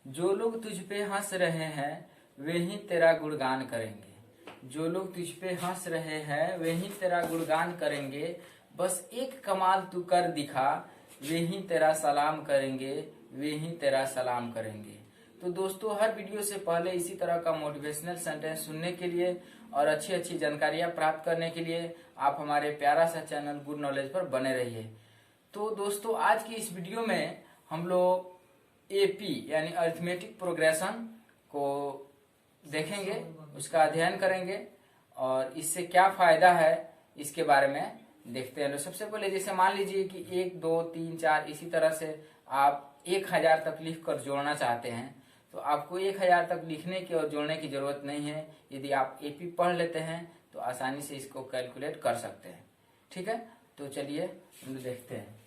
जो लोग तुझ पे हंस रहे हैं वे ही तेरा गुणगान करेंगे। जो लोग तुझ पे हंस रहे हैं वे ही तेरा गुणगान करेंगे। बस एक कमाल तू कर दिखा, वे ही तेरा सलाम करेंगे, वे ही तेरा सलाम करेंगे। तो दोस्तों, हर वीडियो से पहले इसी तरह का मोटिवेशनल सेंटेंस सुनने के लिए और अच्छी अच्छी जानकारियां प्राप्त करने के लिए आप हमारे प्यारा सा चैनल गुड नॉलेज पर बने रहिए। तो दोस्तों, आज की इस वीडियो में हम लोग एपी यानी अरिथमेटिक प्रोग्रेशन को देखेंगे, उसका अध्ययन करेंगे और इससे क्या फायदा है इसके बारे में देखते हैं। तो सबसे पहले जैसे मान लीजिए कि 1, 2, 3, 4 इसी तरह से आप 1000 तक लिख कर जोड़ना चाहते हैं, तो आपको 1000 तक लिखने की और जोड़ने की जरूरत नहीं है। यदि आप एपी पढ़ लेते हैं तो आसानी से इसको कैलकुलेट कर सकते हैं। ठीक है, तो चलिए हम देखते हैं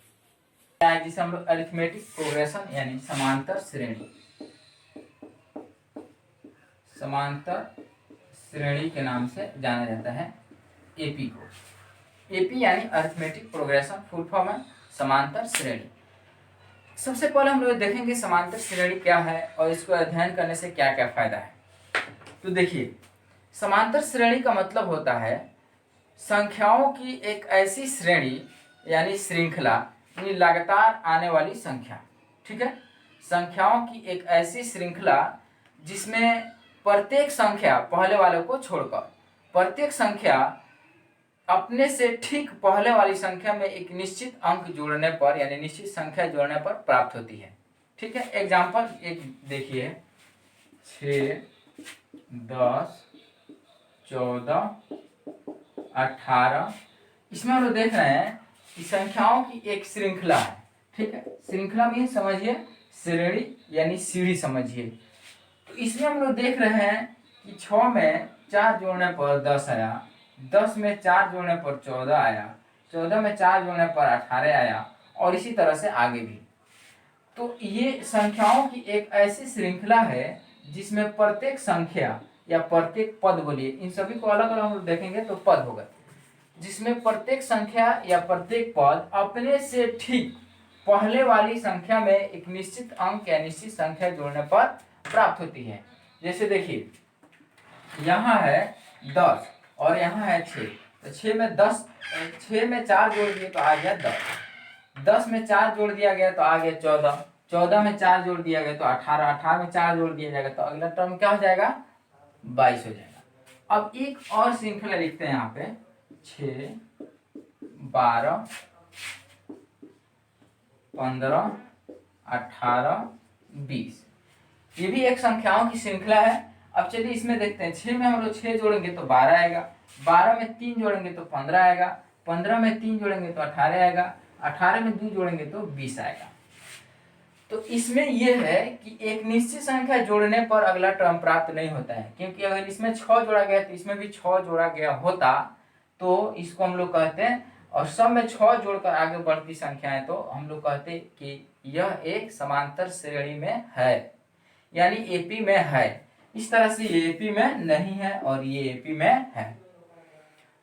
क्या है, जिसे हम लोग अरिथमेटिक प्रोग्रेशन यानी समांतर श्रेणी, समांतर श्रेणी के नाम से जाना जाता है एपी को। एपी यानी अरिथमेटिक प्रोग्रेशन, फुल फॉर्म है समांतर श्रेणी। सबसे पहले हम लोग देखेंगे समांतर श्रेणी क्या है और इसको अध्ययन करने से क्या क्या फायदा है। तो देखिए, समांतर श्रेणी का मतलब होता है संख्याओं की एक ऐसी श्रेणी यानी श्रृंखला, यानी लगातार आने वाली संख्या। ठीक है, संख्याओं की एक ऐसी श्रृंखला जिसमें प्रत्येक संख्या पहले वाले को छोड़कर प्रत्येक संख्या अपने से ठीक पहले वाली संख्या में एक निश्चित अंक जोड़ने पर यानी निश्चित संख्या जोड़ने पर प्राप्त होती है। ठीक है, एग्जाम्पल एक देखिए, 6, 10, 14, 18। इसमें हम लोग देख रहे हैं कि संख्याओं की एक श्रृंखला है। ठीक है, श्रृंखला में समझिए श्रेणी यानी सीढ़ी समझिए। तो इसमें हम लोग देख रहे हैं कि 6 में 4 जोड़ने पर 10 आया, 10 में 4 जोड़ने पर 14 आया, 14 में 4 जोड़ने पर 18 आया और इसी तरह से आगे भी। तो ये संख्याओं की एक ऐसी श्रृंखला है जिसमें प्रत्येक संख्या या प्रत्येक पद, बोलिए इन सभी को अलग अलग हम लोग देखेंगे तो पद होगा, जिसमें प्रत्येक संख्या या प्रत्येक पद अपने से ठीक पहले वाली संख्या में एक निश्चित अंक या निश्चित संख्या जोड़ने पर प्राप्त होती है। जैसे देखिए, यहाँ है 10 और यहाँ है 6, तो 6 में 10, 6 में 4 जोड़ दिए तो आ गया 10, 10 में 4 जोड़ दिया गया तो आ गया 14, 14 में 4 जोड़ दिया गया तो 18, 18 में 4 जोड़ दिया जाएगा तो अगला टर्म क्या हो जाएगा, 22 हो जाएगा। अब एक और श्रृंखला लिखते हैं यहाँ पे, 6, 12, 15, 18, 20। ये भी एक संख्याओं की श्रृंखला है। अब चलिए इसमें देखते हैं, 6 में हम लोग 6 जोड़ेंगे तो 12 आएगा, 12 में 3 जोड़ेंगे तो 15 आएगा, 15 में 3 जोड़ेंगे तो 18 आएगा, 18 में 2 जोड़ेंगे तो 20 आएगा। तो इसमें यह है कि एक निश्चित संख्या जोड़ने पर अगला टर्म प्राप्त नहीं होता है, क्योंकि अगर इसमें 6 जोड़ा गया तो इसमें भी 6 जोड़ा गया होता तो इसको हम लोग कहते हैं, और सब में 6 जोड़कर आगे बढ़ती संख्याएं तो हम लोग कहते कि यह एक समांतर श्रेणी में है, यानी एपी में है। इस तरह से ये एपी में नहीं है और ये एपी में है।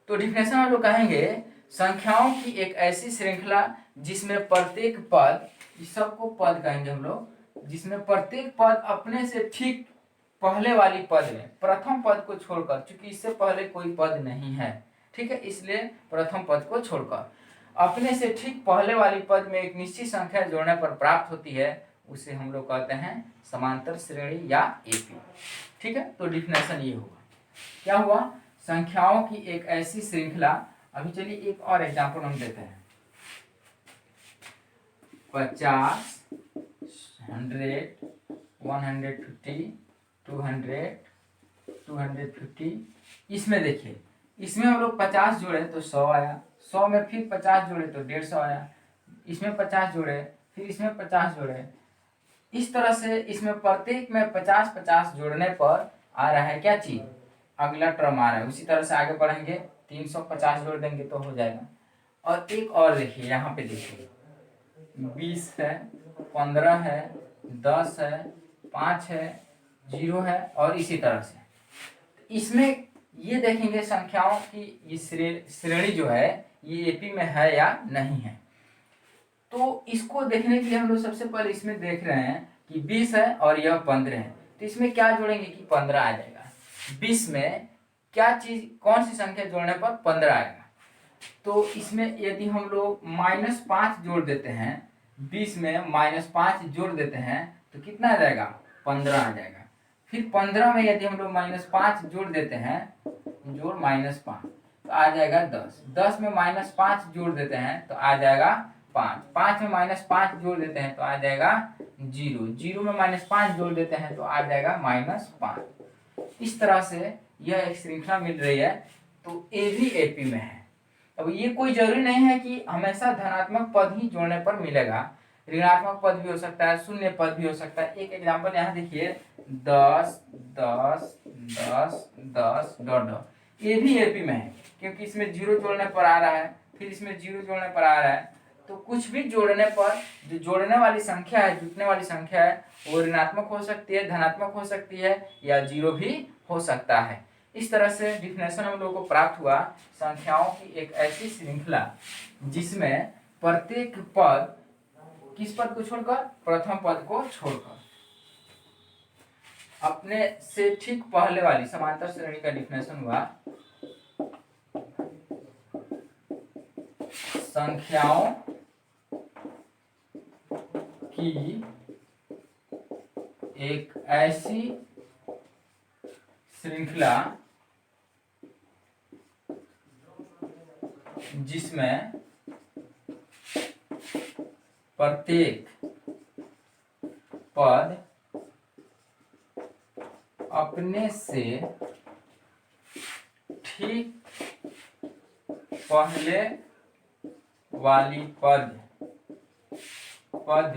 तो डिफिनेशन हम लोग कहेंगे संख्याओं की एक ऐसी श्रृंखला जिसमें प्रत्येक पद, इस सबको पद कहेंगे हम लोग, जिसमें प्रत्येक पद अपने से ठीक पहले वाली पद में प्रथम पद को छोड़कर, चूंकि इससे पहले कोई पद नहीं है, ठीक है, इसलिए प्रथम पद को छोड़कर अपने से ठीक पहले वाली पद में एक निश्चित संख्या जोड़ने पर प्राप्त होती है, उसे हम लोग कहते हैं समांतर श्रेणी या एपी। ठीक है, तो डिफिनेशन ये होगा, क्या हुआ, संख्याओं की एक ऐसी श्रृंखला। अभी चलिए एक और एग्जांपल हम देते हैं, 50, 100, 150, 200, 250। इसमें देखिए, इसमें हम लोग 50 जोड़े तो 100 आया, 100 में फिर 50 जोड़े तो 150 आया, इसमें 50 जोड़े फिर इसमें 50 जोड़े, इस तरह से इसमें प्रत्येक में 50-50 जोड़ने पर आ रहा है क्या चीज, अगला टर्म आ रहा है। उसी तरह से आगे बढ़ेंगे, 350 जोड़ देंगे तो हो जाएगा। और एक और देखिए, यहाँ पे देखिए 20 है, 15 है, 10 है, 5 है, 0 है और इसी तरह से। इसमें ये देखेंगे संख्याओं की ये श्रेणी जो है ये एपी में है या नहीं है। तो इसको देखने के लिए हम लोग सबसे पहले इसमें देख रहे हैं कि 20 है और यह 15 है, तो इसमें क्या जोड़ेंगे कि 15 आ जाएगा। 20 में क्या चीज, कौन सी संख्या जोड़ने पर 15 आएगा, तो इसमें यदि हम लोग -5 जोड़ देते हैं, 20 में -5 जोड़ देते हैं तो कितना आ जाएगा, 15 आ जाएगा। फिर 15 में यदि हम लोग -5 जोड़ देते हैं, जोड़ -5 तो आ जाएगा 10। 10 में -5 जोड़ देते हैं तो आ जाएगा 5। 5 में -5 जोड़ देते हैं तो आ जाएगा 0। 0 में -5 जोड़ देते हैं तो आ जाएगा -5। इस तरह से यह एक श्रृंखला मिल रही है। तो ए भी एपी में है। अब ये कोई जरूरी नहीं है कि हमेशा धनात्मक पद ही जोड़ने पर मिलेगा, ऋणात्मक पद भी हो सकता है, शून्य पद भी हो सकता है। एक एग्जांपल यहाँ देखिए, 10 10 10 10 डॉट डॉट, ये भी एपी में है क्योंकि इसमें 0 जोड़ने पर आ रहा है, फिर इसमें 0 जोड़ने पर आ रहा है। तो कुछ भी जोड़ने पर जो जोड़ने वाली संख्या है, जुटने वाली संख्या है, वो ऋणात्मक हो सकती है, धनात्मक हो सकती है या 0 भी हो सकता है। इस तरह से डिफिनेशन हम लोगों को प्राप्त हुआ संख्याओं की एक ऐसी श्रृंखला जिसमें प्रत्येक पद, किस पद को छोड़कर, प्रथम पद को छोड़कर, अपने से ठीक पहले वाली समांतर श्रेणी का डिफिनेशन हुआ संख्याओं की एक ऐसी श्रृंखला जिसमें प्रत्येक पद अपने से ठीक पहले वाली पद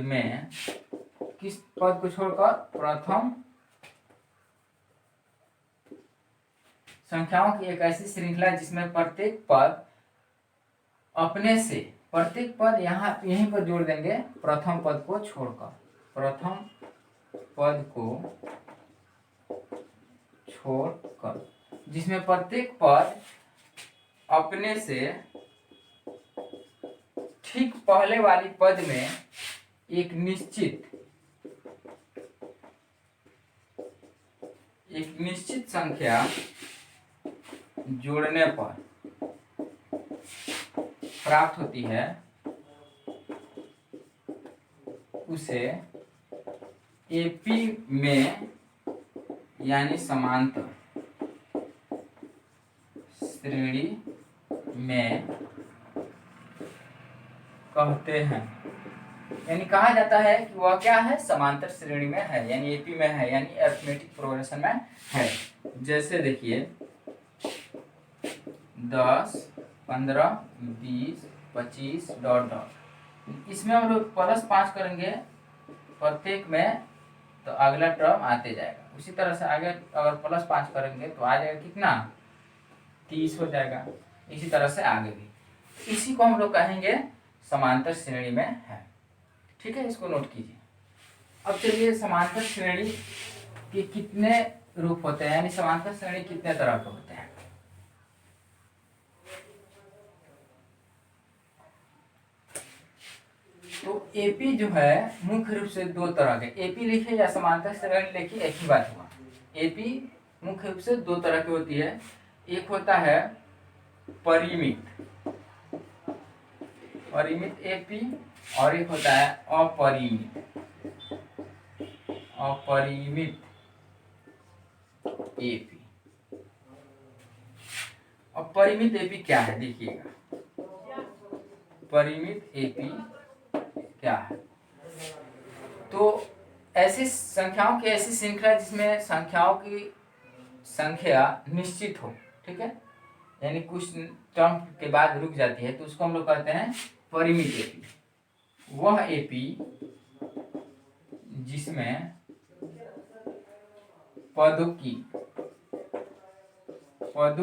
में, किस पद को छोड़कर, प्रथम, संख्याओं की एक ऐसी श्रृंखला जिसमें प्रत्येक पद अपने से, प्रत्येक पद यहाँ यहीं पर जोड़ देंगे प्रथम पद को छोड़कर, प्रथम पद को छोड़कर, जिसमें प्रत्येक पद अपने से ठीक पहले वाली पद में एक निश्चित संख्या जोड़ने पर प्राप्त होती है, उसे एपी में यानी समांतर श्रेणी में कहते हैं। यानी कहा जाता है कि वह क्या है, समांतर श्रेणी में है, यानी एपी में है, यानी अरिथमेटिक प्रोग्रेशन में है। जैसे देखिए 10 15 20 25 डॉट डॉट, इसमें हम लोग +5 करेंगे प्रत्येक में तो अगला टर्म आते जाएगा। उसी तरह से आगे अगर +5 करेंगे तो आ जाएगा कितना, 30 हो जाएगा। इसी तरह से आगे भी, इसी को हम लोग कहेंगे समांतर श्रेणी में है। ठीक है, इसको नोट कीजिए। अब चलिए समांतर श्रेणी के कितने रूप होते हैं, यानी समांतर श्रेणी कितने तरह के होते हैं। तो एपी जो है मुख्य रूप से दो तरह के, एपी लिखे या समांतर श्रेणी लिखे एक ही बात हुआ। एपी मुख्य रूप से दो तरह की होती है, एक होता है परिमित एपी और एक होता है अपरिमित एपी। अब परिमित एपी क्या है देखिएगा, परिमित एपी क्या है, तो ऐसी संख्याओं की ऐसी श्रृंखला जिसमें संख्याओं की संख्या निश्चित हो, ठीक है, यानी कुछ टर्म के बाद रुक जाती है तो उसको हम लोग कहते हैं परिमित एपी। वह एपी जिसमें पदों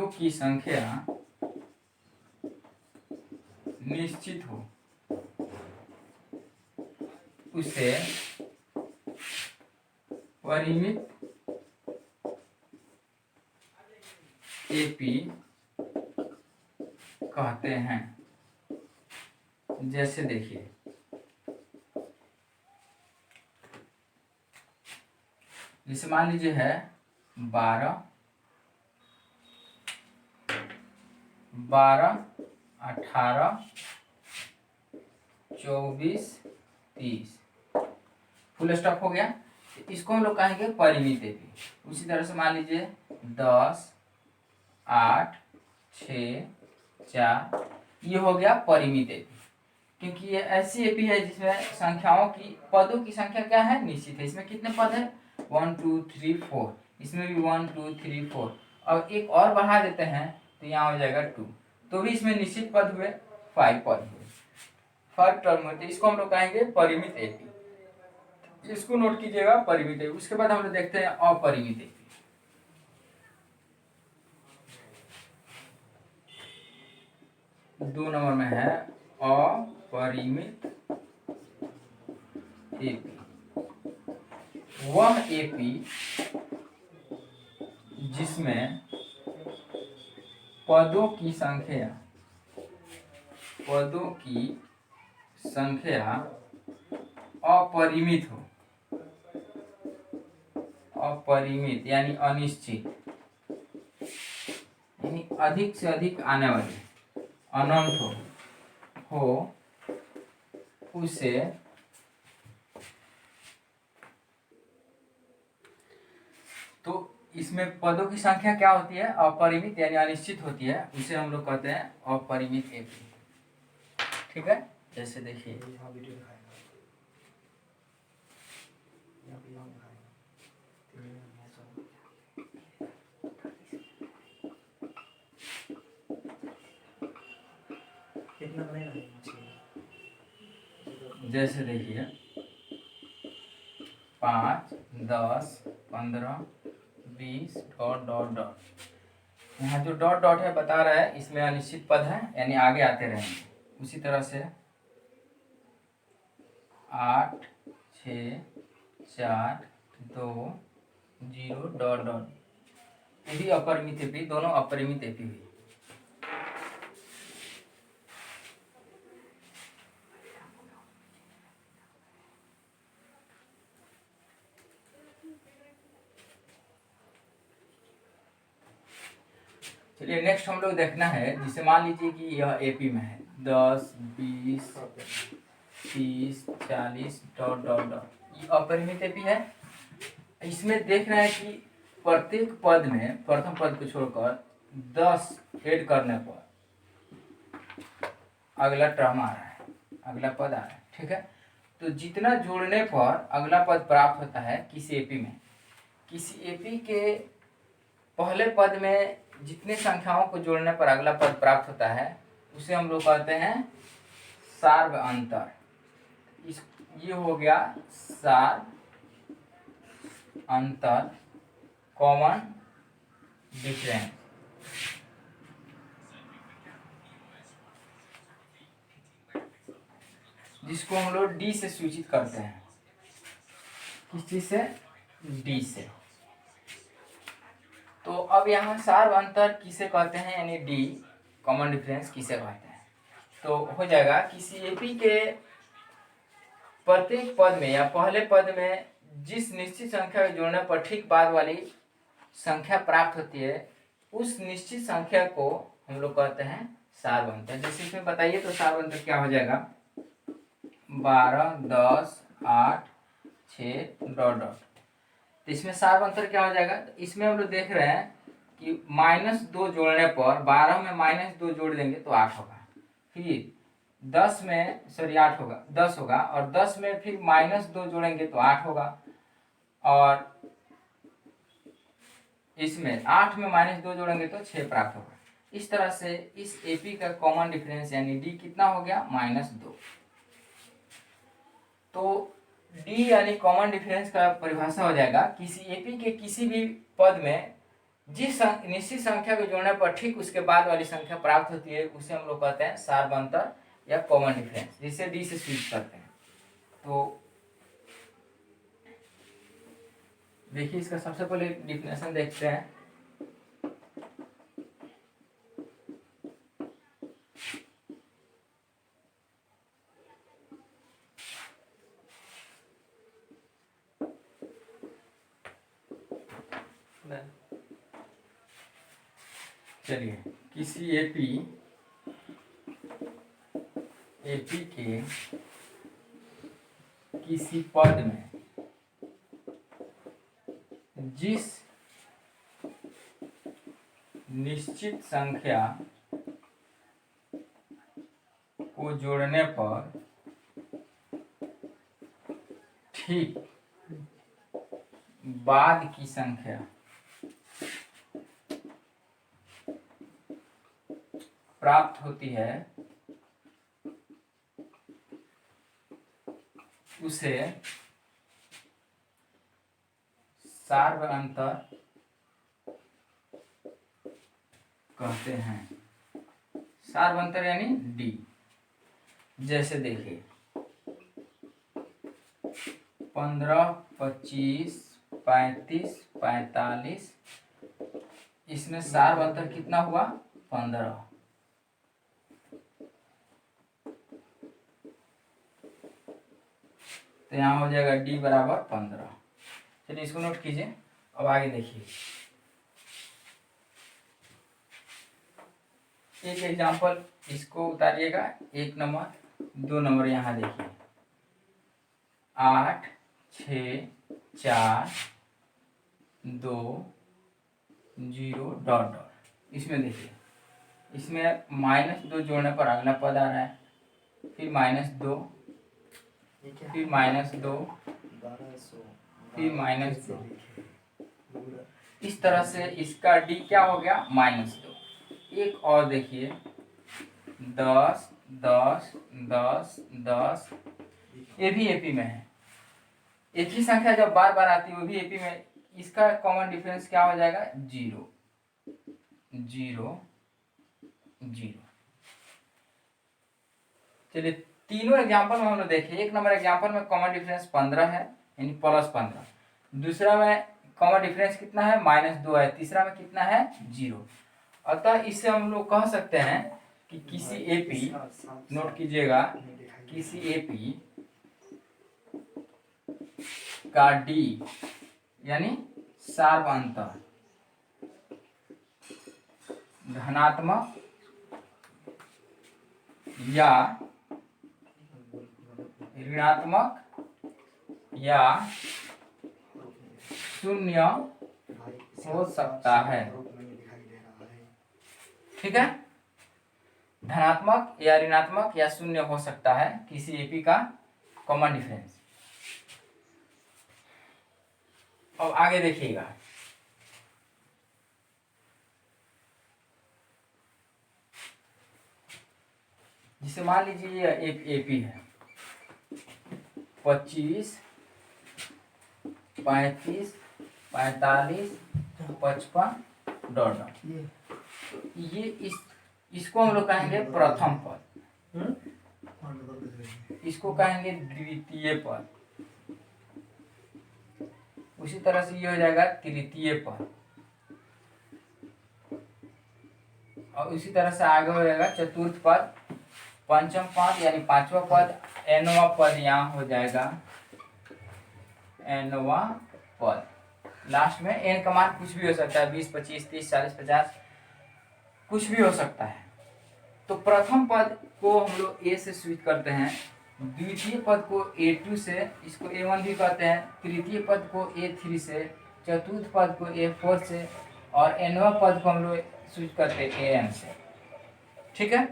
की संख्या निश्चित हो, उसे परिमित एपी कहते हैं। जैसे देखिए जैसे मान लीजिए है 12, 18, 24, 30, फुल स्टॉप हो गया। तो इसको हम लोग कहेंगे परिमित एपी। उसी तरह से मान लीजिए 10, 8, 6, 4, ये हो गया परिमित एपी, क्योंकि ये ऐसी एपी है जिसमें संख्याओं की, पदों की संख्या क्या है, निश्चित है। इसमें कितने पद है, 1 2 3 4, इसमें भी 1 2 3 4, और एक और बढ़ा देते हैं तो यहाँ हो जाएगा 2, तो भी इसमें निश्चित पद हुए 5 पद हुए, 5 टर्म होते, इसको हम लोग कहेंगे परिमित एपी। इसको नोट कीजिएगा, परिमित एपी। उसके बाद हम लोग देखते हैं अपरिमित एपी। 2 नंबर में है अपरिमित एपी। वह एपी जिसमें पदों की संख्या अपरिमित हो, अपरिमित यानी अनिश्चित, यानी अधिक से अधिक आने वाली, अनंत हो उसे तो इसमें पदों की संख्या क्या होती है, अपरिमित यानी अनिश्चित होती है, उसे हम लोग कहते हैं अपरिमित एपी। ठीक है, जैसे देखिए जैसे देखिए 5, 10, 15, 20 डॉट डॉट डॉट। यहाँ जो डॉट डॉट है बता रहा है इसमें अनिश्चित पद है, यानी आगे आते रहेंगे। उसी तरह से 8, 6, 4, 2, 0 डॉट डॉट, ये भी अपरिमित एपी, दोनों अपरिमित एपी हुई। चलिए नेक्स्ट हम लोग देखना है, जिसे मान लीजिए कि यह एपी में है 10, 20, 30, 40 डॉट डॉट डॉट, ये अपरिमित एपी है। इसमें देख रहे हैं कि प्रत्येक पद में प्रथम पद को छोड़कर 10 ऐड करने पर अगला टर्म आ रहा है, अगला पद आ रहा है। ठीक है, तो जितना जोड़ने पर अगला पद प्राप्त होता है किसी एपी में, किसी एपी के पहले पद में जितने संख्याओं को जोड़ने पर अगला पद प्राप्त होता है उसे हम लोग कहते हैं सार्व अंतर। इस ये हो गया सार्व अंतर, कॉमन डिफरेंस, जिसको हम लोग डी से सूचित करते हैं। किस चीज से, डी से। तो अब यहाँ सार्व अंतर किसे कहते हैं, यानी डी कॉमन डिफरेंस किसे कहते हैं, तो हो जाएगा किसी एपी के प्रत्येक पद में या पहले पद में जिस निश्चित संख्या को जोड़ने पर ठीक बाद वाली संख्या प्राप्त होती है, उस निश्चित संख्या को हम लोग कहते हैं सार्व अंतर। जैसे इसमें बताइए तो सार्व अंतर क्या हो जाएगा, 12, 10, 8, 6 डॉट डॉट। तो इसमें सार्व अंतर क्या हो जाएगा, तो इसमें हम लोग देख रहे हैं कि -2 जोड़ने पर 12 में -2 जोड़ देंगे तो 8 होगा, फिर 10 में 8 होगा, 10 होगा, और 10 में फिर -2 जोड़ेंगे तो 8 होगा, और इसमें 8 में -2 जोड़ेंगे तो 6 प्राप्त होगा। इस तरह से इस एपी का कॉमन डिफरेंस यानी डी कितना हो गया, -2। तो डी यानी कॉमन डिफरेंस का परिभाषा हो जाएगा किसी एपी के किसी भी पद में जिस निश्चित संख्या को जोड़ने पर ठीक उसके बाद वाली संख्या प्राप्त होती है उसे हम लोग कहते हैं सार्व अंतर या कॉमन डिफरेंस, जिसे डी से स्विच करते हैं। तो देखिए इसका सबसे पहले डिफिनेशन देखते हैं। चलिए, किसी एपी के किसी पद में जिस निश्चित संख्या को जोड़ने पर ठीक बाद की संख्या प्राप्त होती है, उसे सार्वअंतर कहते हैं। सार्वअंतर यानी डी। जैसे देखिए 15, 25, 35, 45, इसमें सार्वअंतर कितना हुआ? 15। तो यहाँ हो जाएगा डी बराबर 15। चलिए इसको नोट कीजिए। अब आगे देखिए, एक एग्जांपल इसको उतारिएगा। 1 नंबर, 2 नंबर यहाँ देखिए 8, 6, 4, 2, 0 डॉट डॉट। इसमें देखिए, इसमें -2 जोड़ने पर अगला पद आ रहा है, फिर -2, फिर -2, फिर -2। इस तरह से इसका डी क्या हो गया? -2। एक और देखिए 10, 10, 10, 10, ये भी एपी में है। एक ही संख्या जब बार बार आती है वो भी एपी में, इसका कॉमन डिफरेंस क्या हो जाएगा? 0, 0, 0। चलिए तीनों एग्जांपल में हम लोग देखिए। 1 नंबर एग्जांपल में कॉमन डिफरेंस 15 है, यानी +15। दूसरा में कॉमन डिफरेंस कितना है? -2 है। तीसरा में कितना है? 0। अतः इससे हम लोग कह सकते हैं कि किसी एपी, नोट कीजिएगा, किसी एपी का डी यानी सार्वअंतर धनात्मक या ऋणात्मक या शून्य हो सकता है। ठीक है, धनात्मक या ऋणात्मक या शून्य हो सकता है किसी एपी का कॉमन डिफरेंस। अब आगे देखिएगा, जिसे मान लीजिए ये एक एपी है 25, 35, 45, 55 डॉट डॉट। ये इसको हम लोग कहेंगे प्रथम पद, इसको कहेंगे द्वितीय पद। उसी तरह से ये हो जाएगा तृतीय पद, और उसी तरह से आगे हो जाएगा चतुर्थ पद, पंचम पद यानी 5वां पद, nवां पद यहाँ हो जाएगा nवां पद। लास्ट में n का मान कुछ भी हो सकता है, 20, 25, 30, 40, 50, कुछ भी हो सकता है। तो प्रथम पद को हम लोग a से स्विच करते हैं, द्वितीय पद को a2 से, इसको a1 भी कहते हैं, तृतीय पद को a3 से, चतुर्थ पद को a4 से, और nवां पद को हम लोग स्विच करते हैं an से। ठीक है,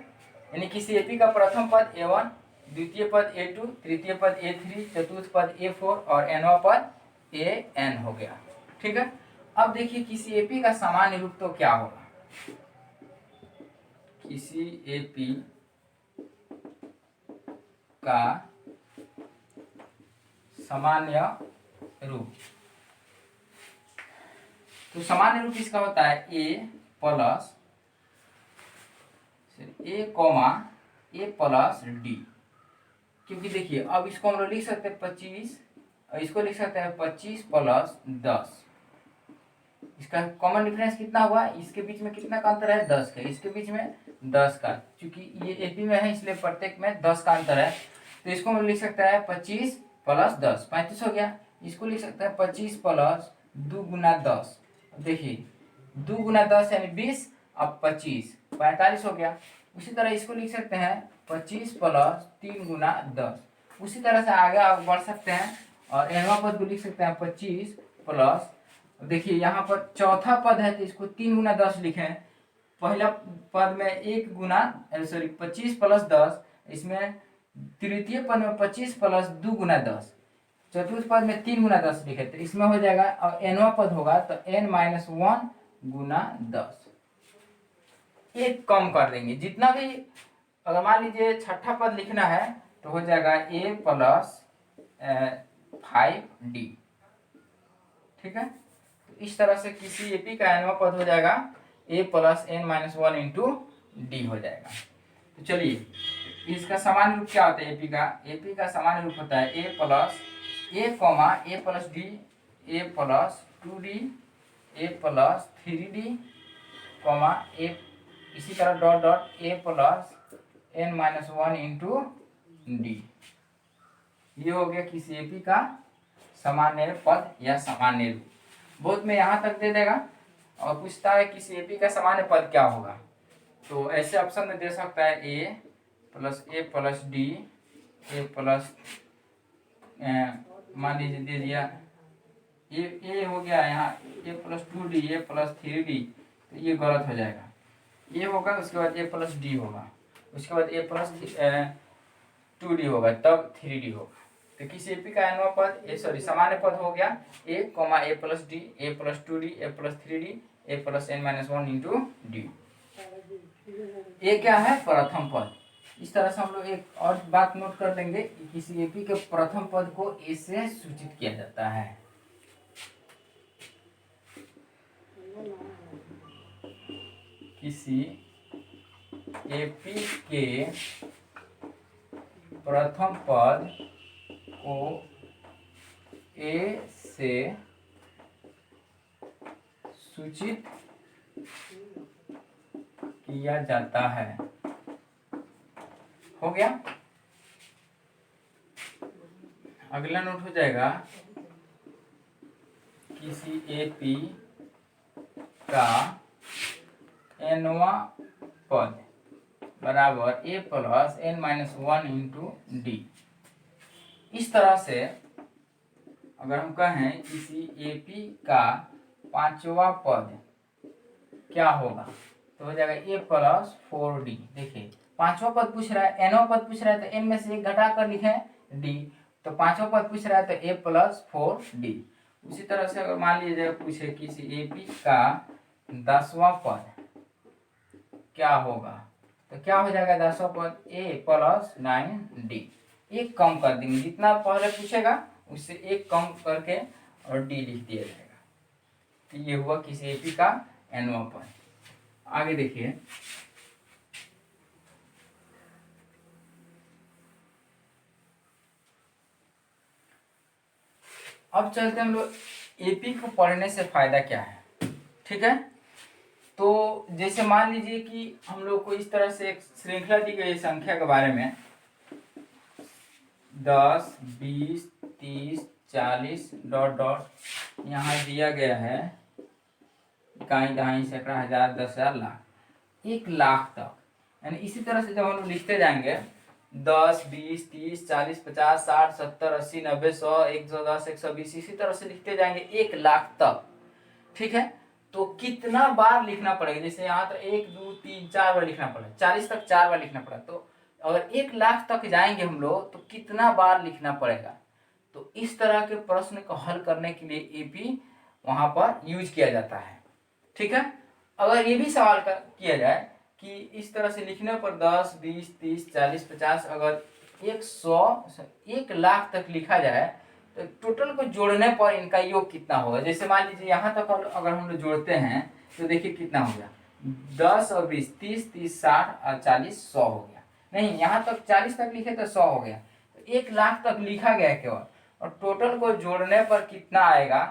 यानी किसी एपी का प्रथम पद a1, द्वितीय पद a2, तृतीय पद a3, चतुर्थ पद a4 और nवां पद an हो गया। ठीक है, अब देखिए किसी एपी का सामान्य रूप तो क्या होगा? किसी एपी का सामान्य रूप, तो सामान्य रूप इसका होता है a plus a plus D. क्योंकि देखिए अब इसको हम लोग लिख सकते हैं 25, और इसको लिख सकते हैं 25 प्लस 10। इसका कॉमन डिफरेंस कितना हुआ? इसके बीच में कितना का अंतर है? 10 का। इसके बीच में 10 का, क्योंकि ये एपी में है इसलिए प्रत्येक में 10 का अंतर है। तो इसको हम लिख सकते हैं 25 प्लस 10, 35 हो गया। इसको लिख सकते हैं 25 प्लस 2 गुना 10, देखिए 2 गुना 10 यानी 20, अब 25, 45 हो गया। उसी तरह इसको लिख सकते हैं 25 प्लस 3 गुना 10। उसी तरह से आगे आप बढ़ सकते हैं और nवां पद को लिख सकते हैं 25 प्लस, देखिए यहाँ पर चौथा पद है तो इसको 3 गुना 10 लिखें। पहला पद में 1 गुना सॉरी 25 प्लस 10, इसमें तृतीय पद में 25 प्लस 2 गुना 10, चतुर्थ पद में 3 गुना 10 लिखे तो इसमें हो जाएगा। और nवां पद होगा तो n-1 गुना 10। एक कम कर देंगे जितना भी, अगर मान लीजिए छठा पद लिखना है तो हो जाएगा a प्लस 5d। ठीक है, तो इस तरह से किसी एपी का nवां पद हो जाएगा a plus n-1 into D हो जाएगा। तो चलिए इसका सामान्य रूप क्या होता है एपी का? एपी का सामान्य रूप होता है a plus a comma a plus d, a plus 2d, a plus 3d comma a, इसी तरह dot dot a plus n-1 into d. ये हो गया किसी एपी का सामान्य पद या सामान्य रूप। बहुत में यहाँ तक दे देगा और पूछता है किसी एपी का सामान्य पद क्या होगा, तो ऐसे ऑप्शन में दे सकता है ए प्लस डी, ए प्लस मान लीजिए दे दिया ए हो गया यहाँ ए plus 2d, a plus 3d, तो ये गलत हो जाएगा। ये होगा, उसके बाद ए प्लस डी होगा, उसके बाद ए प्लस 2d होगा, तब 3d होगा। तो किसी एपी का nवां पद सामान्य पद हो गया ए comma a plus d, a plus 2d, a plus 3d, A plus n-1 into d. ये क्या है? प्रथम पद। इस तरह से हम लोग एक और बात नोट कर लेंगे कि किसी एपी के प्रथम पद को ए से सूचित किया जाता है। किसी एपी के प्रथम पद को ए से सूचित किया जाता है। हो गया। अगला नोट हो जाएगा किसी एपी का nवां पद बराबर ए प्लस n-1 इंटू डी। इस तरह से अगर हम कहें किसी एपी का पांचवा पद क्या होगा तो हो जाएगा ए प्लस 4d। देखिए पांचवा पद पूछ रहा है, nवां पद पूछ रहा है तो n में से एक घटा कर लिखें d, तो पांचवा पद पूछ रहा है तो a प्लस 4d। उसी तरह से अगर मान लीजिए पूछे किसी एपी का 10वां पद क्या होगा तो क्या हो जाएगा? 10वां पद a प्लस 9d। एक कम कर देंगे, जितना पहले पूछेगा उससे एक कम करके और d लिख दिया जाएगा। तो ये हुआ किसी एपी का nवां पद। आगे देखिए, अब चलते हैं हम लोग एपी को पढ़ने से फायदा क्या है। ठीक है, तो जैसे मान लीजिए कि हम लोग को इस तरह से एक श्रृंखला दी गई संख्या के बारे में 10, 20, 30, 40 डॉट डॉट यहाँ दिया गया है, इकाई, दहाई, सैकड़ा, हजार, 10,000, लाख, 1 लाख तक। यानी इसी तरह से जब हम लोग लिखते जाएंगे 10, 20, 30, 40, 50, 60, 70, 80, 90, 100, 110, 120, इसी तरह से लिखते जाएंगे 1 लाख तक। ठीक है, तो कितना बार लिखना पड़ेगा? जैसे यहाँ तो 1, 2, 3, 4 बार लिखना पड़ेगा, 40 तक 4 बार लिखना पड़ेगा। तो अगर 1 लाख तक जाएंगे हम लोग तो कितना बार लिखना पड़ेगा? तो इस तरह के प्रश्न को हल करने के लिए एपी वहां पर यूज किया जाता है। ठीक है, अगर ये भी सवाल किया जाए कि इस तरह से लिखने पर 10, 20, 30, 40, 50 अगर 1 लाख तक लिखा जाए तो टोटल को जोड़ने पर इनका योग कितना होगा? जैसे मान लीजिए यहाँ तक अगर हम लोग जोड़ते हैं तो देखिए कितना हो गया, 10 और 20, 30, 30, 60 और 40, 100 हो गया। नहीं, यहाँ तक 40 तक लिखे तो 100 हो गया, तो 1 लाख तक लिखा गया केवल, और टोटल को जोड़ने पर कितना आएगा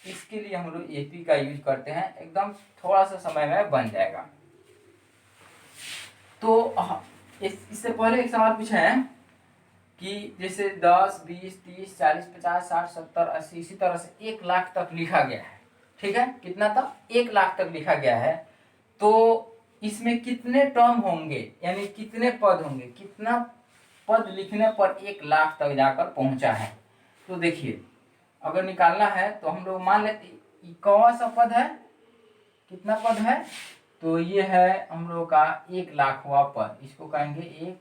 इसके लिए हम लोग एपी का यूज करते हैं। एकदम थोड़ा सा समय में बन जाएगा। तो इससे पहले एक सवाल पूछा है कि जैसे 10, 20, 30, 40, 50, 60, 70, 80 इसी तरह से 1 लाख तक लिखा गया है। ठीक है, कितना था 1 लाख तक लिखा गया है। तो इसमें कितने टर्म होंगे यानी कितने पद होंगे, कितना पद लिखने पर 1 लाख तक जाकर पहुंचा है। तो देखिए अगर निकालना है तो हम लोग मान लेते कौन सा पद है, कितना पद है, तो ये है हम लोग का 1 लाखवां पद, इसको कहेंगे 1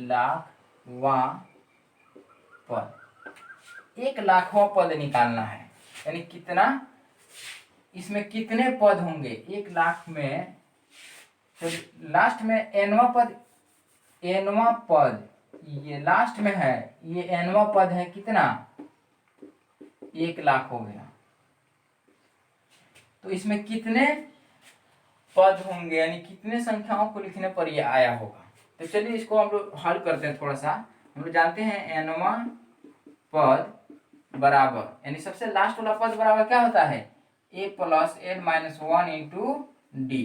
लाखवां पद। 1 लाखवां पद निकालना है यानी कितना, इसमें कितने पद होंगे 1 लाख में। तो लास्ट में एनवा पद, एनवा पद ये लास्ट में है, ये एनवा पद है कितना 1 लाख हो गया। तो इसमें कितने पद होंगे यानी कितने संख्याओं को लिखने पर ये आया होगा। तो चलिए इसको हम लोग हल करते हैं थोड़ा सा। हम लोग जानते हैं एनवा पद बराबर यानी सबसे लास्ट वाला पद बराबर क्या होता है a plus n minus 1 into D.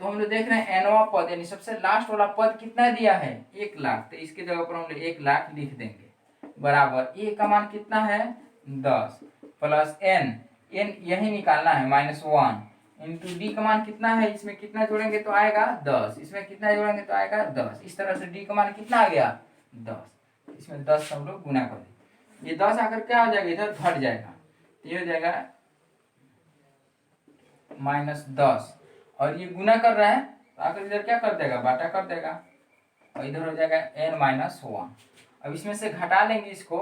तो हम लोग देख रहे हैं एनवा पद यानी सबसे लास्ट वाला पद कितना दिया है 1 लाख, तो इसके जगह पर हम लोग 1 लाख लिख देंगे बराबर a का मान कितना है 10 प्लस n यही निकालना है -1 इंटू डी का मान कितना है, इसमें कितना जोड़ेंगे तो आएगा 10, इसमें कितना जोड़ेंगे तो आएगा 10। इस तरह से डी का मान कितना आ गया 10, इसमें 10 हम लोग गुना कर दें, ये 10 आकर क्या हो जाएगा इधर घट जाएगा, तो ये हो जाएगा -10 और ये गुना कर रहा है तो आकर इधर क्या कर देगा बाटा कर देगा और इधर हो जाएगा n-1। अब इसमें से घटा लेंगे इसको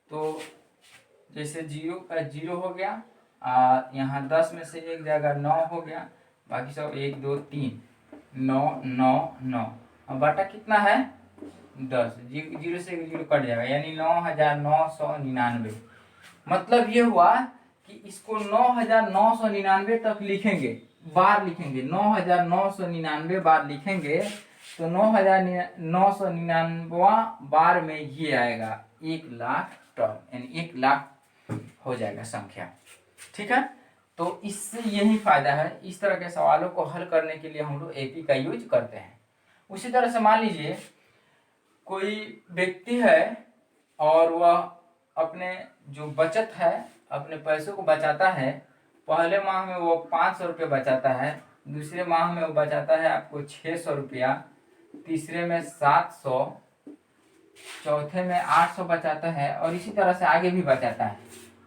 तो जैसे 0 का 0 हो गया, यहाँ 10 में से एक जगह 9 हो गया, बाकी सब 1 2 3 9 9 9। अब बाटा कितना है 10, 0 से 0 कट जाएगा यानी 9999। मतलब ये हुआ कि इसको 9999 तक लिखेंगे, बार लिखेंगे 9999 बार लिखेंगे तो 9999वां बार में ये आएगा 1 लाख टर्म यानी 1 लाख हो जाएगा संख्या। ठीक है, तो इससे यही फायदा है, इस तरह के सवालों को हल करने के लिए हम लोग एपी का यूज करते हैं। उसी तरह से मान लीजिए कोई व्यक्ति है और वह अपने जो बचत है अपने पैसों को बचाता है, पहले माह में वो 500 रुपये बचाता है, दूसरे माह में वो बचाता है आपको 600 रुपया, तीसरे में 700, चौथे में 800 बचाता है और इसी तरह से आगे भी बचाता है।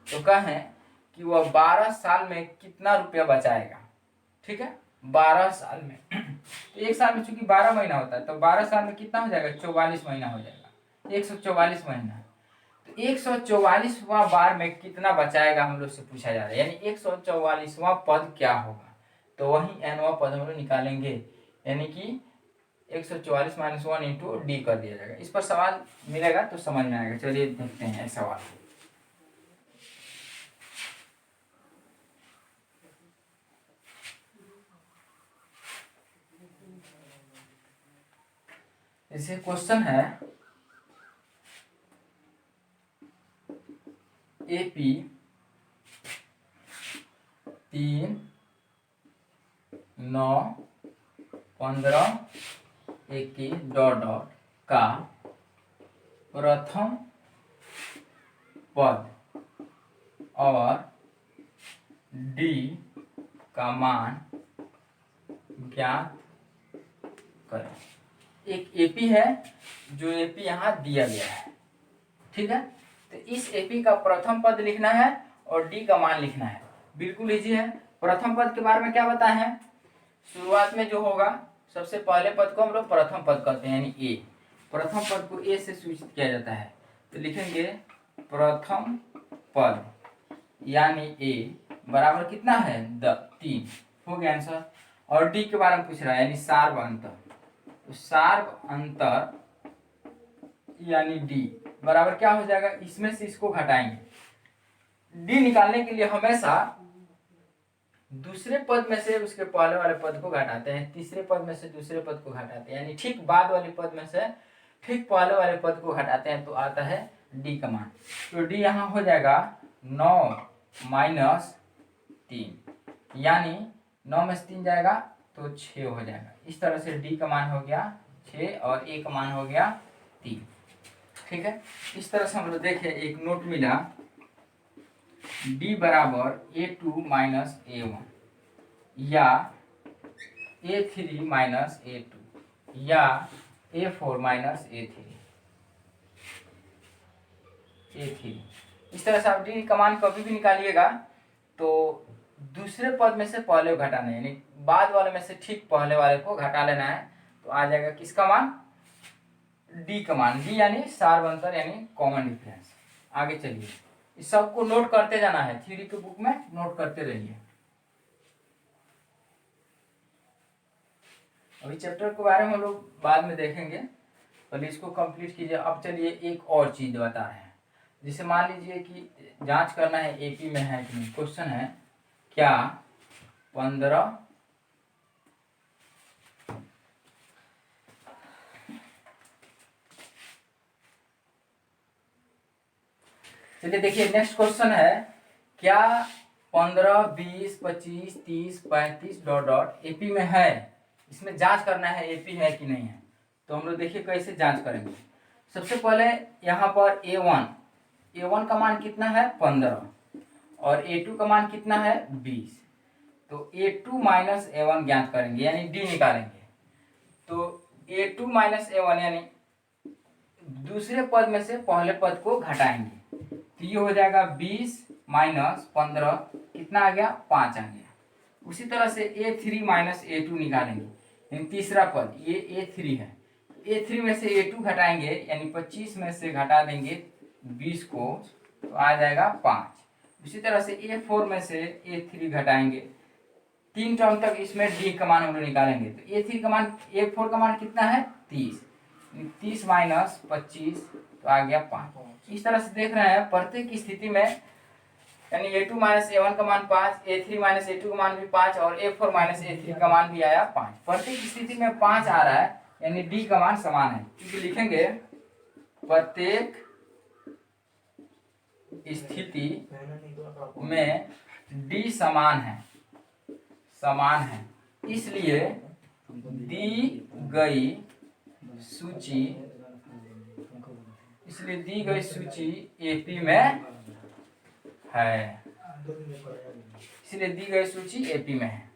तो कहें कि वह 12 साल में कितना रुपया बचाएगा। ठीक है, 12 साल में तो एक साल में चूंकि 12 महीना होता है तो 12 साल में कितना हो जाएगा 44 महीना हो जाएगा, 144 महीना। तो 144वां बार में कितना बचाएगा हम लोग से पूछा जा रहा है, यानी 144वां पद क्या होगा, तो वही एनवा पद हम लोग निकालेंगे यानी कि 144 - 1 इंटू डी कर दिया जाएगा। इस पर सवाल मिलेगा तो समझ में आएगा। चलिए देखते हैं सवाल। इसे क्वेश्चन है एपी 3 9 15 21 डॉट डॉट का प्रथम पद और डी का मान ज्ञात करें। एक एपी है जो एपी यहाँ दिया गया है। ठीक है, तो इस एपी का प्रथम पद लिखना है और डी का मान लिखना है। बिल्कुल इजी है। प्रथम पद के बारे में क्या बताए हैं, शुरुआत में जो होगा सबसे पहले पद को हम लोग प्रथम पद कहते हैं यानी ए। प्रथम पद को ए से सूचित किया जाता है तो लिखेंगे प्रथम पद यानी ए बराबर कितना है 3 हो गया आंसर। और डी के बारे में पूछ रहा है यानी सार्व अंतर, तो सार्व अंतर यानी डी बराबर क्या हो जाएगा, इसमें से इसको घटाएंगे। डी निकालने के लिए हमेशा दूसरे पद में से उसके पहले वाले पद को घटाते हैं, तीसरे पद में से दूसरे पद को घटाते हैं, यानी ठीक बाद वाले पद में से ठीक पहले वाले पद को घटाते हैं तो आता है डी का मान। तो डी यहाँ हो जाएगा 9 - 3 यानी 9 में से 3 जाएगा तो 6 हो जाएगा। इस तरह से डी का मान हो गया 6 और ए का मान हो गया 3। ठीक है, इस तरह से हम लोग देखें एक नोट मिला डी बराबर A2 माइनस A1 या A3 माइनस A2 या A4 माइनस A3 इस तरह से आप डी कमान कभी भी निकालिएगा तो दूसरे पद में से पहले को घटाना है, यानी बाद वाले में से ठीक पहले वाले को घटा लेना है। तो आ जाएगा किसका मान, डी का मान। डी यानी सार्वंतर यानी कॉमन डिफरेंस। आगे चलिए, इस सबको नोट करते जाना है, थ्योरी के बुक में नोट करते रहिए। अभी चैप्टर के बारे में हम लोग बाद में देखेंगे, पहले इसको कंप्लीट कीजिए। अब चलिए एक और चीज बता रहे हैं, जिसे मान लीजिए कि जांच करना है एपी में है कि नहीं। क्वेश्चन है क्या 15 चलिए देखिए नेक्स्ट क्वेश्चन है, क्या 15, 20, 25, 30, 35 डॉट डॉट एपी में है। इसमें जांच करना है एपी है कि नहीं है। तो हम लोग देखिए कैसे जांच करेंगे। सबसे पहले यहाँ पर A1 का मान कितना है 15 और A2 का मान कितना है 20। तो A2 माइनस A1 ज्ञात करेंगे यानी डी निकालेंगे। तो A2 माइनस A1 यानी दूसरे पद में से पहले पद को घटाएंगे। तो ये हो जाएगा 20 माइनस 15 कितना आ गया 5 आ गया। उसी तरह से A3 माइनस A2 निकालेंगे, यानी तीसरा पद ये A3 है। A3 में से A2 घटाएंगे यानी 25 में से घटा देंगे 20 को, तो आ जाएगा 5। उसी तरह से A4 में से A3 घटाएंगे, 3 टर्म तक इसमें डी का मान हम लोग निकालेंगे। तो A3 का मान A4 का मान कितना है 30, 30 माइनस 25 तो आ गया 5। इस तरह से देख रहे हैं प्रत्येक स्थिति में, यानी A2 माइनस A1 का मान 5, A3 माइनस A2 का मान भी 5 और A4 माइनस A3 का मान भी आया 5। प्रत्येक स्थिति में 5 आ रहा है, यानी डी का मान समान है। क्योंकि लिखेंगे प्रत्येक स्थिति में डी समान है, इसलिए दी गई सूची एपी में है,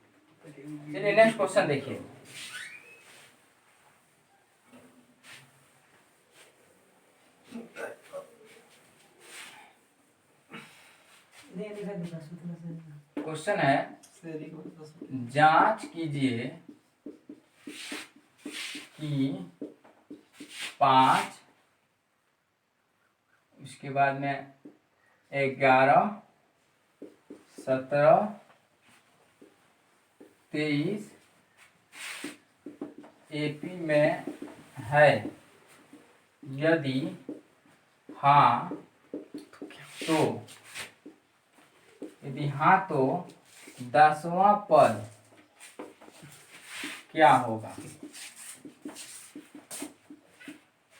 चलिए नेक्स्ट क्वेश्चन देखिए। क्वेश्चन है जांच कीजिए कि 5 उसके बाद में 11, 17, 23 एपी में है। यदि हाँ तो 10वां पद क्या होगा।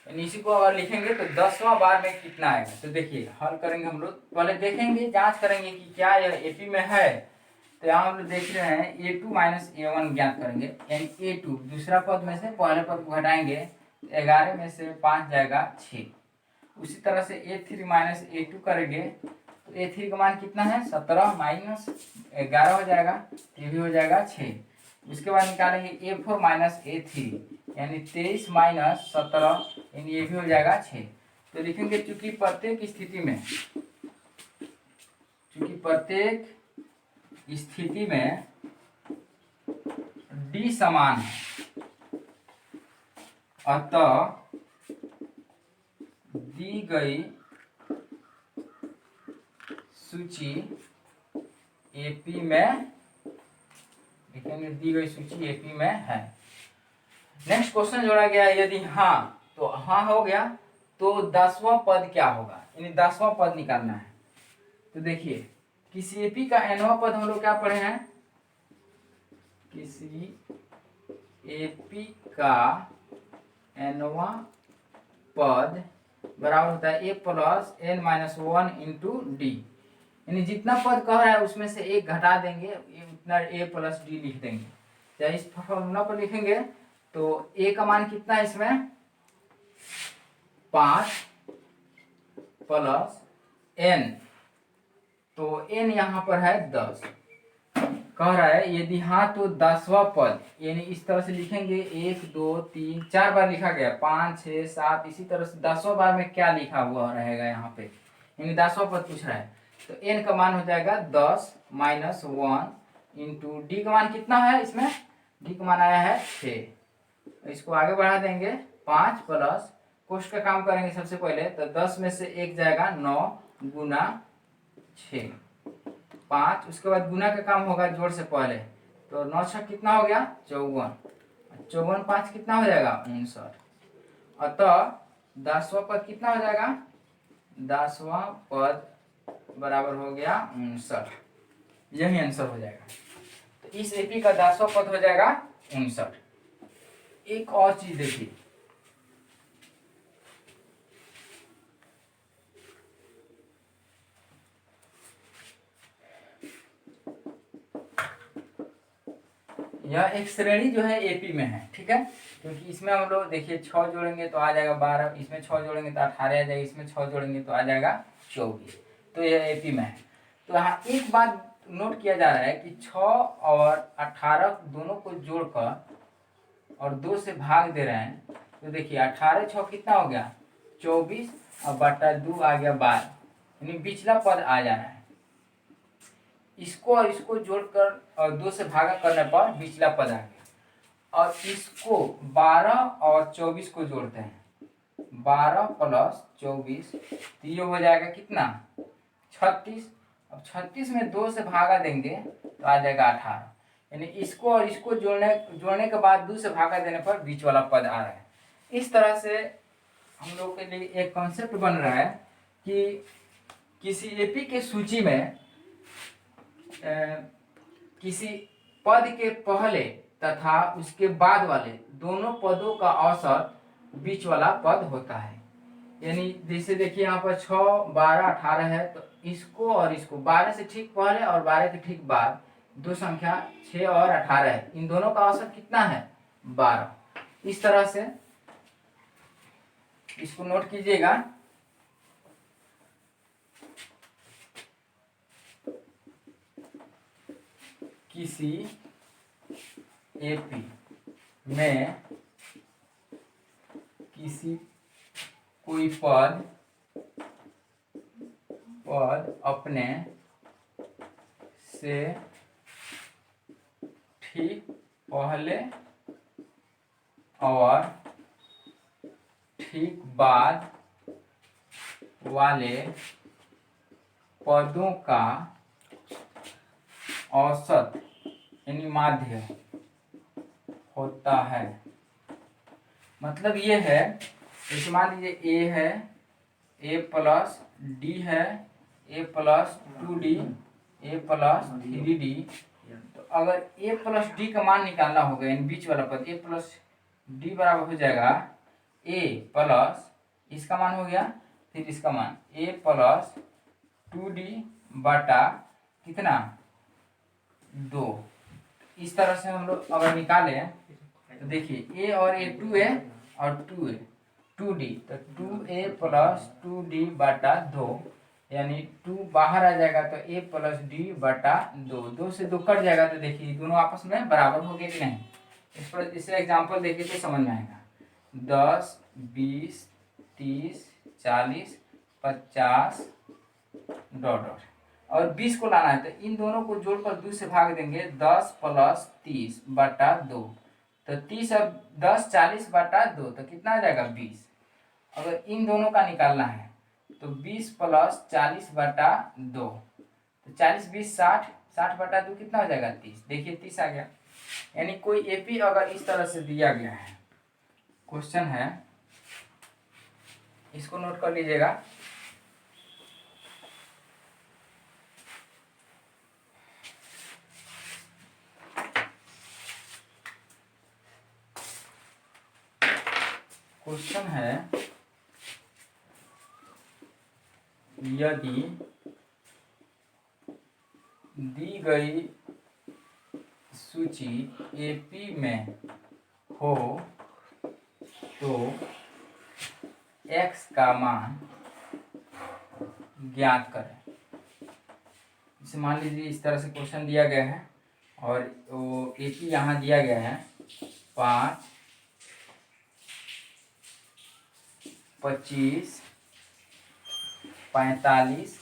इसी को अगर लिखेंगे तो 10वां बार में कितना आएगा। तो देखिए हल करेंगे हम लोग, पहले देखेंगे जांच करेंगे कि क्या यह एपी में है। तो यहाँ हम लोग देख रहे हैं A2 माइनस A1 ज्ञात करेंगे, यानी A2 दूसरा पद में से पहले पद को घटाएंगे, 11 में से 5 जाएगा 6। उसी तरह से A3 माइनस A2 करेंगे तो A3 का मान कितना है 17 माइनस 11 हो जाएगा, ये भी हो जाएगा 6। उसके बाद निकालेंगे A4 माइनस A3 यानी 23 माइनस 17 यानी ये भी हो जाएगा 6। तो लिखेंगे चूंकि प्रत्येक स्थिति में डी समान है, अतः दी गई सूची एपी में, लिखेंगे दी गई सूची एपी में है। नेक्स्ट क्वेश्चन जोड़ा गया, यदि हाँ तो हाँ हो गया, तो 10वां पद क्या होगा, यानी 10वां पद निकालना है। तो देखिए किसी एपी का nवां पद हम लोग क्या पढ़े हैं, किसी एपी का nवां पद बराबर होता है a plus n minus 1 into D, यानी जितना पद कह रहा है उसमें से एक घटा देंगे, उतना a प्लस डी लिख देंगे। या इस फॉर्मूला पर लिखेंगे तो a का मान कितना है इसमें 5 प्लस n, तो n यहाँ पर है 10। कह रहा है यदि हाँ तो 10वां पद, यानी इस तरह से लिखेंगे 1 2 3 4 बार लिखा गया, 5 6 7, इसी तरह से 10वां बार में क्या लिखा हुआ रहेगा यहाँ पे, यानी 10वां पद पूछ रहा है। तो n का मान हो जाएगा 10 माइनस 1 इंटू डी का मान कितना है, इसमें डी का मान आया है 6। इसको आगे बढ़ा देंगे 5 प्लस कोष्ट का काम करेंगे सबसे पहले, तो 10 में से 1 जाएगा 9 गुना 6 5, उसके बाद गुना का काम होगा जोड़ से पहले, तो 9 6 कितना हो गया 54, 54 5 कितना हो जाएगा 59। अतः 10वां पद कितना हो जाएगा, 10वां पद बराबर हो गया 59। यही आंसर हो जाएगा। तो इस एपी का 10वां पद हो जाएगा 59। एक और चीज देखिए, यह एक श्रेणी जो है एपी में है, ठीक है, क्योंकि इसमें हम लोग देखिए 6 जोड़ेंगे तो आ जाएगा 12, इसमें 6 जोड़ेंगे तो 18 आ जाएगा, इसमें 6 जोड़ेंगे तो आ जाएगा 24। तो यह एपी में है। तो यहाँ एक बात नोट किया जा रहा है कि 6 और 18 दोनों को जोड़कर और 2 से भाग दे रहे हैं, तो देखिए 18 6 कितना हो गया 24 और बटा 2 आ गया 12, यानी पिछला पद आ जा रहा है। इसको और इसको जोड़कर और 2 से भागा करने पर पिछला पद आ गया, और इसको 12 और 24 को जोड़ते हैं, 12 प्लस 24, तो ये हो जाएगा कितना 36। अब 36 में 2 से भागा देंगे तो आ जाएगा 18, यानी इसको और इसको जोड़ने के बाद 2 से भागा देने पर बीच वाला पद आ रहा है। इस तरह से हम लोग के लिए एक कॉन्सेप्ट बन रहा है कि किसी एपी के सूची में किसी पद के पहले तथा उसके बाद वाले दोनों पदों का औसत बीच वाला पद होता है। यानी जैसे देखिए यहाँ पर 6 12 18 है, तो इसको और इसको 12 से ठीक पहले और 12 के ठीक बाद दो संख्या 6 और 18 है, इन दोनों का औसत कितना है 12। इस तरह से इसको नोट कीजिएगा। किसी एपी में किसी कोई पद अपने से ठीक पहले और ठीक बाद वाले पदों का औसत यानी माध्य होता है। मतलब ये है, जैसे मान लीजिए ए है, ए प्लस डी है, ए plus 2d, a plus 3d, तो अगर ए प्लस डी का मान निकालना होगा यानी बीच वाला पद, ए प्लस डी बराबर हो जाएगा ए प्लस इसका मान हो गया, फिर इसका मान ए प्लस 2d बटा कितना 2। इस तरह से हम लोग अगर निकालें तो देखिए ए और ए 2a और 2a 2d, तो 2a प्लस 2d बटा 2, यानी 2 बाहर आ जाएगा तो a प्लस डी बटा 2, 2 से 2 कट जाएगा, तो देखिए दोनों आपस में बराबर हो गए कि नहीं। इस पर इससे एग्जांपल देखिए तो समझ में आएगा। 10 20 30 40 50 डॉट डॉट और 20 को लाना है, तो इन दोनों को जोड़कर 2 से भाग देंगे, 10 प्लस 30 बटा 2, तो 30 और 10 40 बटा 2, तो कितना आ जाएगा 20। अगर इन दोनों का निकालना है तो 20 प्लस 40 बटा 2, तो 40 20 60, 60 बटा 2 कितना हो जाएगा 30। देखिए 30 आ गया। यानी कोई एपी अगर इस तरह से दिया गया है, क्वेश्चन है, इसको नोट कर लीजिएगा। क्वेश्चन है, यदि दी गई सूची एपी में हो तो x का मान ज्ञात करें। जैसे मान लीजिए इस तरह से क्वेश्चन दिया गया है और वो AP यहाँ दिया गया है 5, 25, 45,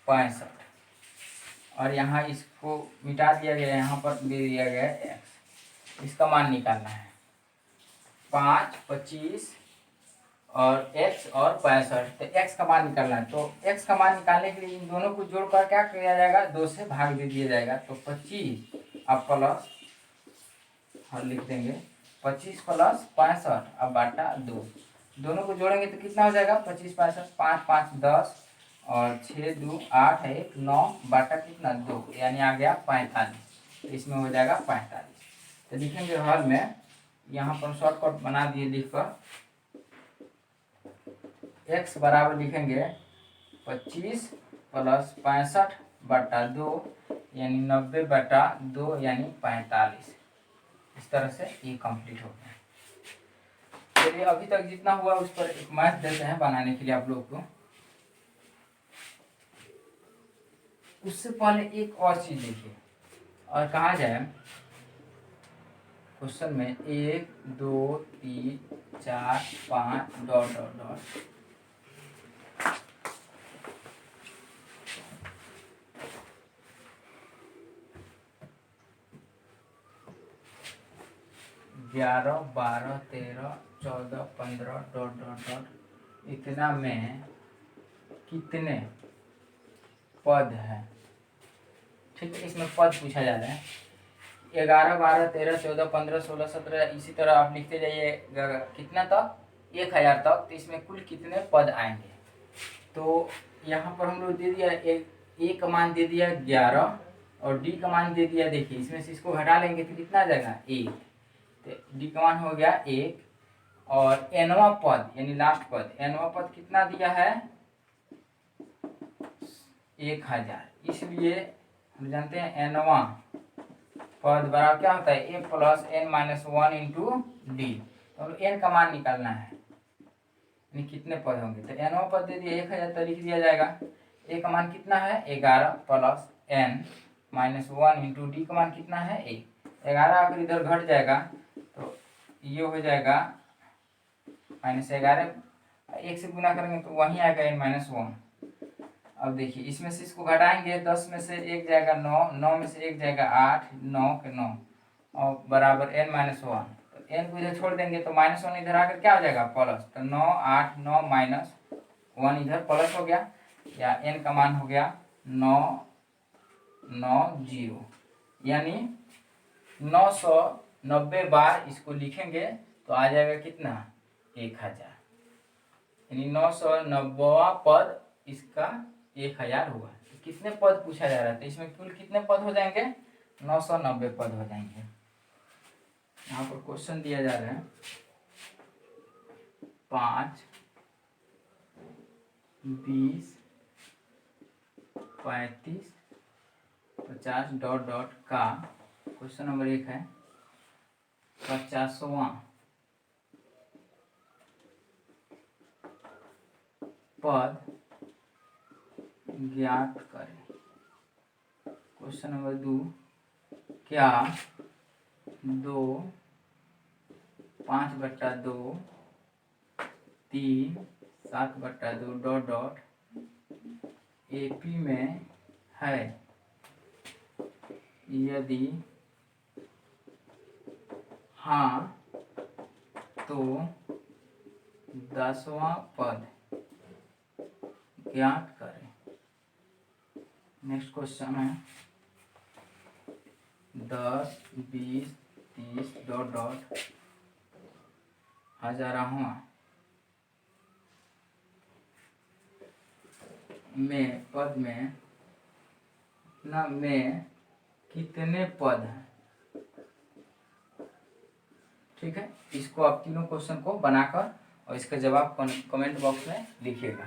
65 और यहाँ इसको मिटा दिया गया है, यहाँ पर दे दिया गया है x। इसका मान निकालना है 5, 25 और x और 65। तो x का मान निकालना है, तो x का मान निकालने के लिए इन दोनों को जोड़कर क्या किया जाएगा, 2 से भाग दे दिया जाएगा। तो 25 अब प्लस और लिख देंगे 25 प्लस 65 अब बाटा 2। दोनों को जोड़ेंगे तो कितना हो जाएगा, 25, 65, 5, 5, 10 और 6, 2, 8, 1, 9 बाटा कितना 2, यानी आ गया 45। तो इसमें हो जाएगा 45। तो लिखेंगे हल में, यहाँ पर शॉर्टकट बना दिए लिखकर x बराबर लिखेंगे 25 प्लस 65 बटा 2 यानी 90 बटा 2 यानी 45। इस तरह से ये कंप्लीट हो गया। चलिए अभी तक जितना हुआ उस पर एक मैथ देते हैं बनाने के लिए आप लोग को। उससे पहले एक और चीज देखिए, और कहा जाए क्वेश्चन में 1, 2, 3, 4, 5 dot dot dot 11, 12, 13, 14, 15 dot dot dot इतना में कितने पद है। ठीक है, इसमें पद पूछा जा रहा है। 11, 12, 13, 14, 15, 16, 17 इसी तरह आप लिखते जाइए कितना तक, 1000 तक। तो इसमें कुल कितने पद आएंगे। तो यहाँ पर हम लोग दे दिया A का मान दे दिया 11 और D का मान दे दिया, देखिए इसमें से इसको घटा लेंगे तो कितना आ जाएगा 1। तो D का मान हो गया 1 और nवां पद यानी लास्ट पद, nवां पद कितना दिया है 1000। इसलिए हम जानते हैं nवां पद बराबर क्या होता है a plus n-1 into D. तो n का मान निकालना है, यानी कितने पद होंगे। तो nवां पद दे दिया 1000 तो लिख दिया जाएगा a का मान कितना है 11 प्लस n-1 इंटू डी का मान कितना है 1। 11 अगर इधर घट जाएगा तो ये हो जाएगा -11, 1 से गुना करेंगे तो वहीं आएगा n-1। अब देखिए इसमें से इसको घटाएंगे, 10 में से 1 जाएगा 9, 9 में से 1 जाएगा 8, 9 के 9 और बराबर n-1। तो n को इधर छोड़ देंगे तो -1 इधर आकर क्या हो जाएगा प्लस। तो 9, 8, 9 -1 इधर प्लस हो गया, या n का मान हो गया 990, यानी 990 बार इसको लिखेंगे तो आ जाएगा कितना 1000, यानी 990वां पद इसका 1000 हुआ। तो कितने पद पूछा जा रहा है, तो इसमें कुल कितने पद हो जाएंगे 990 पद हो जाएंगे। यहाँ पर क्वेश्चन दिया जा रहा है 5, 20, 35, 50 डॉट डॉट का क्वेश्चन नंबर 1 है 50वां पद ज्ञात करें। क्वेश्चन नंबर 2, क्या 2, 5/2, 3, 7/2 डॉट डॉट AP में है, यदि हाँ तो 10वां पद ज्ञात करें। नेक्स्ट क्वेश्चन है 10, 20, 30 डॉट डॉट 1000वां में पद में कितने पद हैं। ठीक है, इसको आप तीनों क्वेश्चन को बनाकर और इसका जवाब कमेंट बॉक्स में लिखिएगा।